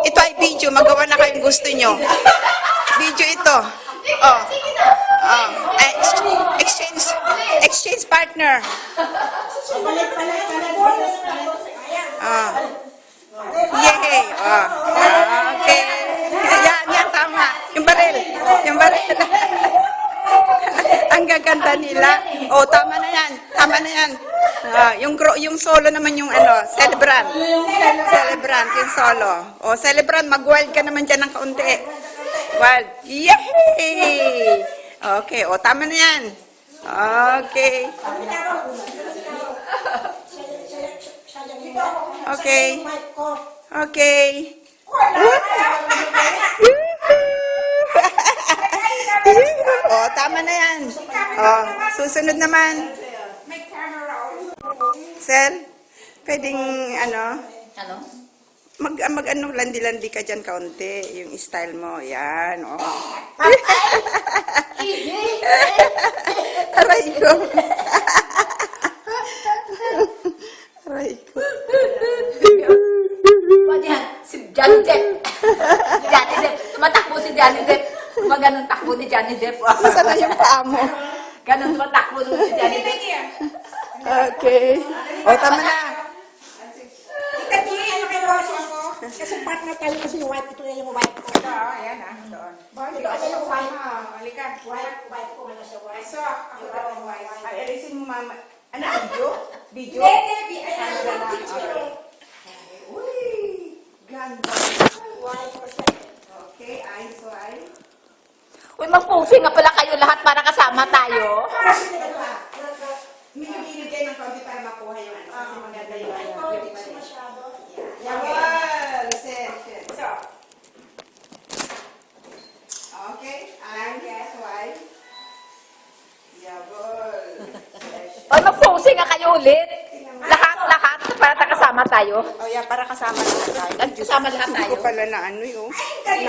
Ito ay video. Magawa na kayong gusto nyo. Video ito. Oh. Oh. Exchange partner. Oh. Yay. Oh. Okay. Yan, tama. Yung baril. Yung baril. Ang gaganda nila. Oh, tama na yan. Tama na yan. Yung solo naman yung celebrant. Celebrant, yung solo. Oh, celebrant, mag-wild ka naman dyan ng kaunti. Wild. Yay! Okay, oh, tama na yan. Okay. Okay. Okay. Oh, tama na yan. Oh, susunod naman. Sel, pwedeng Ano? landi-landi ka dyan kaunti. Yung style mo. Yan, oh. Aray ko. Aray ko. Si Johnny Depp. Johnny Depp. Tumatakbo si Johnny Depp. Ganun takbo ni Johnny Depp. Masa na yung paa mo? Ganun tumatakbo si Johnny Depp. Okay. O, tama na. Kasi partner tayo kasi yung white, ito na yung white ko. Ito, ayan doon. Ito kasi yung white. Halika. White ko na siya white. So, ako daw ang white. Ay, alisin mo mama. Ano, video? Video? Hindi. Uy, ganda. White ko siya. Okay, eyes wide. Uy, mag-posing nga pala kayo lahat para kasama tayo. Binibigay ng konti para makuha yung kasi maganda yung Hindi kasi masyado. Yawal! So, okay, eyes wide. Yawal! Uy, mag-posing nga kayo ulit. Lahat, para kasama tayo. Oh, yeah, para kasama lahat tayo. Kasama lahat Hindi tayo. ko pala na ano yun. Ay,